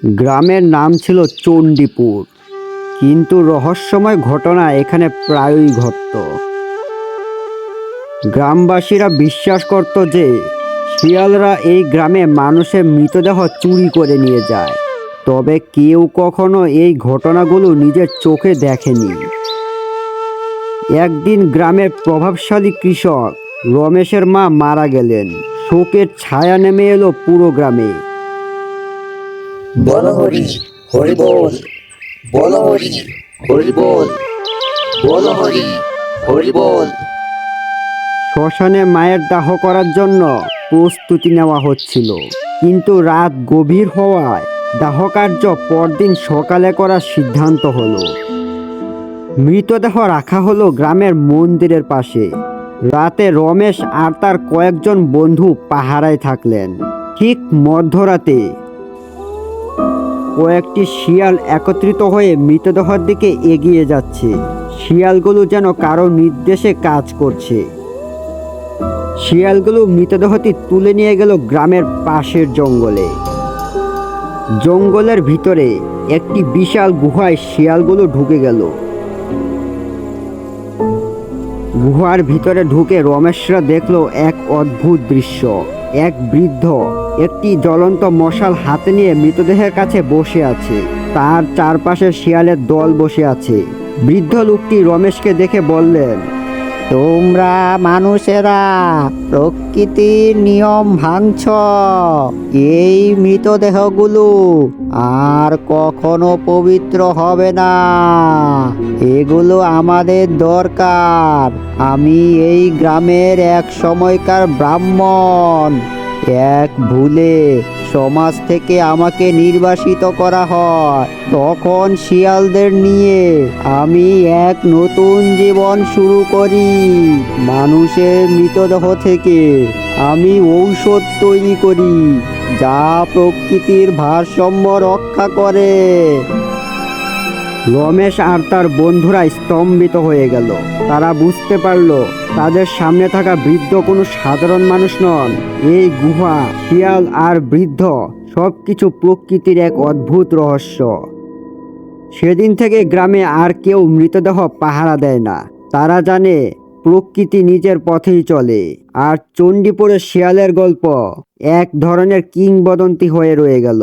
গ্রামের নাম ছিল চণ্ডীপুর, কিন্তু রহস্যময় ঘটনা এখানে প্রায়ই ঘটত। গ্রামবাসীরা বিশ্বাস করত যে শিয়ালরা এই গ্রামে মানুষের মৃতদেহ চুরি করে নিয়ে যায়, তবে কেউ কখনো এই ঘটনাগুলো নিজের চোখে দেখেনি। একদিন গ্রামের প্রভাবশালী কৃষক রমেশের মা মারা গেলেন। শোকের ছায়া নেমে এলো পুরো গ্রামে। বলো হরি হরি বল, বলো হরি হরি বল, বলো হরি হরি বল। শ্মশানে মায়ের দাহ করার জন্য প্রস্তুতি নেওয়া হচ্ছিল, কিন্তু রাত গভীর হওয়ায় দাহকার্য পরদিন সকালে করার সিদ্ধান্ত হলো। মৃতদেহ রাখা হলো গ্রামের মন্দিরের পাশে। রাতে রমেশ আর তার কয়েকজন বন্ধু পাহারায় থাকলেন। ঠিক মধ্যরাতে কয়েকটি শিয়াল একত্রিত হয়ে মৃতদেহের দিকে এগিয়ে যাচ্ছে। শিয়ালগুলো যেন কারো নির্দেশে কাজ করছে। শিয়ালগুলো মৃতদেহটি তুলে নিয়ে গেল গ্রামের পাশের জঙ্গলে। জঙ্গলের ভিতরে একটি বিশাল গুহায় শিয়ালগুলো ঢুকে গেল। গুহার ভিতরে ঢুকে রমেশরা দেখলো এক অদ্ভুত দৃশ্য। এক বৃদ্ধ একটি জ্বলন্ত মশাল হাতে নিয়ে মৃতদেহের কাছে বসে আছে। তার চারপাশে শিয়ালের দল বসে আছে। বৃদ্ধ লোকটি রমেশকে দেখে বললেন, তোমরা মানুষেরা প্রকৃতির নিয়ম ভাঙছ। এই মৃতদেহগুলো আর কখনো পবিত্র হবে না। এগুলো আমাদের দরকার। আমি এই গ্রামের এক সময়কার ব্রাহ্মণ। এক ভুলে সমাজ থেকে আমাকে নির্বাসিত করা হয়। তখন শিয়ালদের নিয়ে আমি এক নতুন জীবন শুরু করি। মানুষের মৃতদেহ থেকে আমি ঔষধ তৈরি করি, যা প্রকৃতির ভারসাম্য রক্ষা করে। রমেশ আর তার বন্ধুরা স্তম্ভিত হয়ে গেল। তারা বুঝতে পারল তাদের সামনে থাকা বৃদ্ধ কোনো সাধারণ মানুষ নন। এই গুহা, শিয়াল আর বৃদ্ধ সবকিছু প্রকৃতির এক অদ্ভুত রহস্য। সেদিন থেকে গ্রামে আর কেউ মৃতদেহ পাহারা দেয় না। তারা জানে প্রকৃতি নিজের পথেই চলে। আর চণ্ডীপুরের শিয়ালের গল্প এক ধরনের কিংবদন্তি হয়ে রয়ে গেল।